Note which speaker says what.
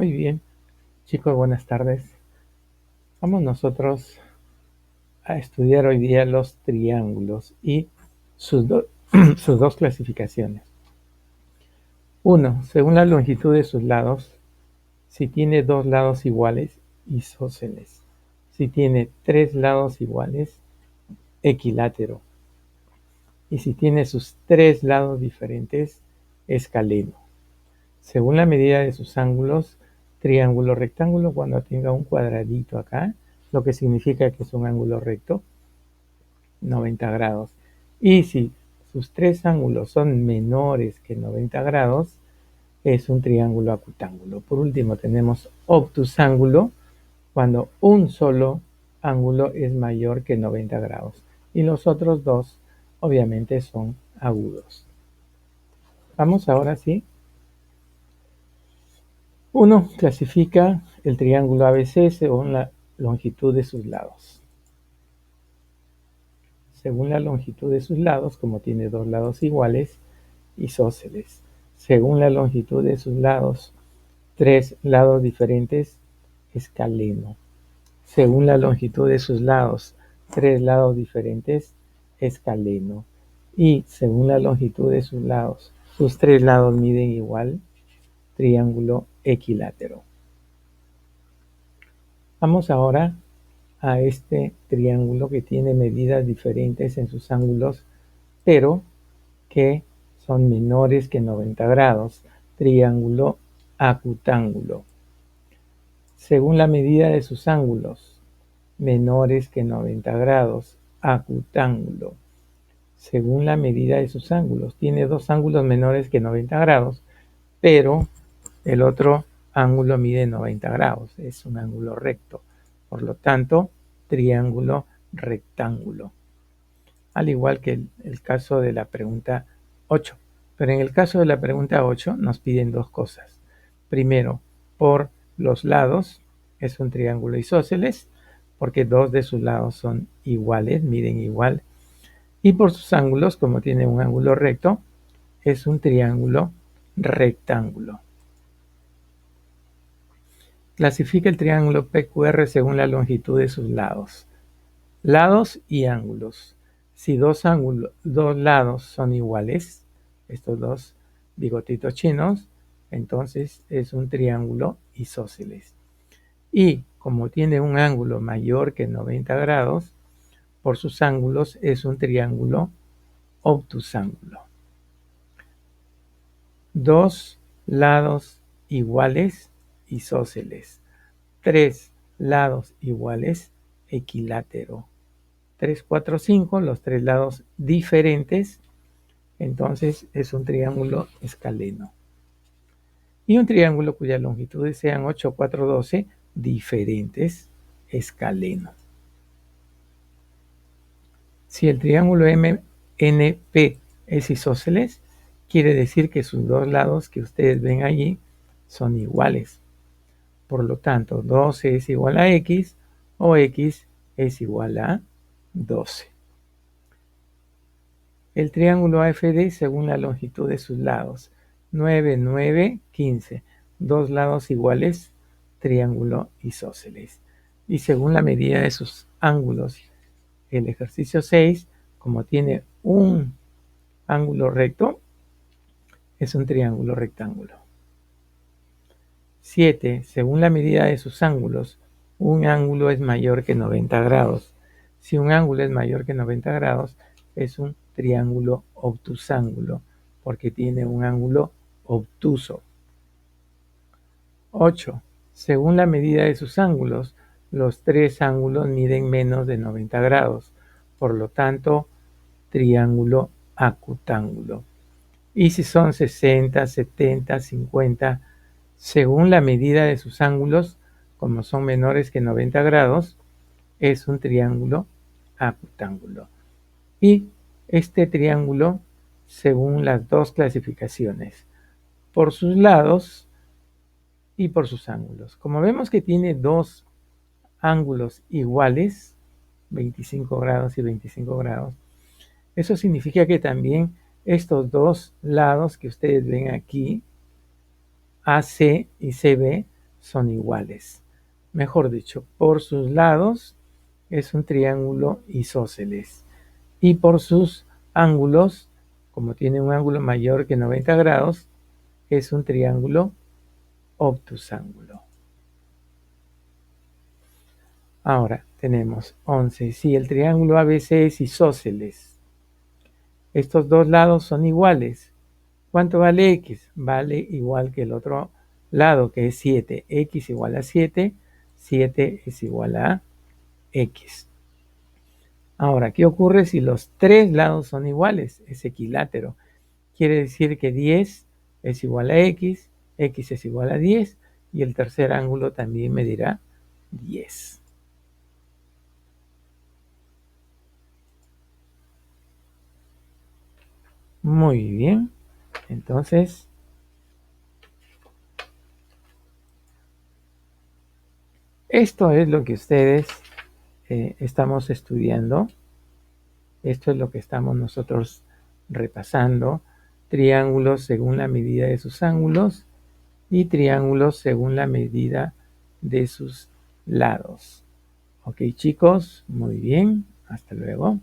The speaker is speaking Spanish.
Speaker 1: Muy bien, chicos, buenas tardes. Vamos nosotros a estudiar hoy día los triángulos y sus, sus dos clasificaciones. Uno, según la longitud de sus lados, si tiene dos lados iguales, isósceles. Si tiene tres lados iguales, equilátero. Y si tiene sus tres lados diferentes, escaleno. Según la medida de sus ángulos, triángulo rectángulo cuando tenga un cuadradito acá, lo que significa que es un ángulo recto, 90 grados. Y si sus tres ángulos son menores que 90 grados, es un triángulo acutángulo. Por último, tenemos obtusángulo cuando un solo ángulo es mayor que 90 grados. Y los otros dos, obviamente, son agudos. Vamos ahora sí. Uno clasifica el triángulo ABC según la longitud de sus lados. Según la longitud de sus lados, como tiene dos lados iguales, isósceles. Según la longitud de sus lados, tres lados diferentes, escaleno. Según la longitud de sus lados, tres lados diferentes, escaleno. Y según la longitud de sus lados, sus tres lados miden igual, triángulo equilátero. Vamos ahora a este triángulo que tiene medidas diferentes en sus ángulos, pero que son menores que 90 grados, triángulo acutángulo. Según la medida de sus ángulos, menores que 90 grados, acutángulo. Según la medida de sus ángulos, tiene dos ángulos menores que 90 grados, pero el otro ángulo mide 90 grados, es un ángulo recto. Por lo tanto, triángulo rectángulo. Al igual que el caso de la pregunta 8. Pero en el caso de la pregunta 8 nos piden dos cosas. Primero, por los lados, es un triángulo isósceles, porque dos de sus lados son iguales, miden igual. Y por sus ángulos, como tiene un ángulo recto, es un triángulo rectángulo. Clasifica el triángulo PQR según la longitud de sus lados. Lados y ángulos. Si dos lados son iguales, estos dos bigotitos chinos, entonces es un triángulo isósceles. Y como tiene un ángulo mayor que 90 grados, por sus ángulos es un triángulo obtusángulo. Dos lados iguales, isósceles. Tres lados iguales, equilátero. 3, 4, 5, los tres lados diferentes, entonces es un triángulo escaleno. Y un triángulo cuyas longitudes sean 8, 4, 12, diferentes, escaleno. Si el triángulo MNP es isósceles, quiere decir que sus dos lados que ustedes ven allí son iguales. Por lo tanto, 12 es igual a X o X es igual a 12. El triángulo AFD según la longitud de sus lados. 9, 9, 15. Dos lados iguales, triángulo isósceles. Y según la medida de sus ángulos, el ejercicio 6, como tiene un ángulo recto, es un triángulo rectángulo. 7. Según la medida de sus ángulos, un ángulo es mayor que 90 grados. Si un ángulo es mayor que 90 grados, es un triángulo obtusángulo, porque tiene un ángulo obtuso. 8. Según la medida de sus ángulos, los tres ángulos miden menos de 90 grados. Por lo tanto, triángulo acutángulo. Y si son 60, 70, 50, según la medida de sus ángulos, como son menores que 90 grados, es un triángulo acutángulo. Y este triángulo, según las dos clasificaciones, por sus lados y por sus ángulos. Como vemos que tiene dos ángulos iguales, 25 grados y 25 grados, eso significa que también estos dos lados que ustedes ven aquí, AC y CB, son iguales. Mejor dicho, por sus lados es un triángulo isósceles. Y por sus ángulos, como tiene un ángulo mayor que 90 grados, es un triángulo obtusángulo. Ahora tenemos 11. Si el triángulo ABC es isósceles, estos dos lados son iguales. ¿Cuánto vale X? Vale igual que el otro lado, que es 7. X igual a 7. 7 es igual a X. Ahora, ¿qué ocurre si los tres lados son iguales? Es equilátero. Quiere decir que 10 es igual a X, X es igual a 10 y el tercer ángulo también medirá 10. Muy bien. Entonces, esto es lo que ustedes estamos estudiando. Esto es lo que estamos nosotros repasando. Triángulos según la medida de sus ángulos y triángulos según la medida de sus lados. Ok, chicos, muy bien. Hasta luego.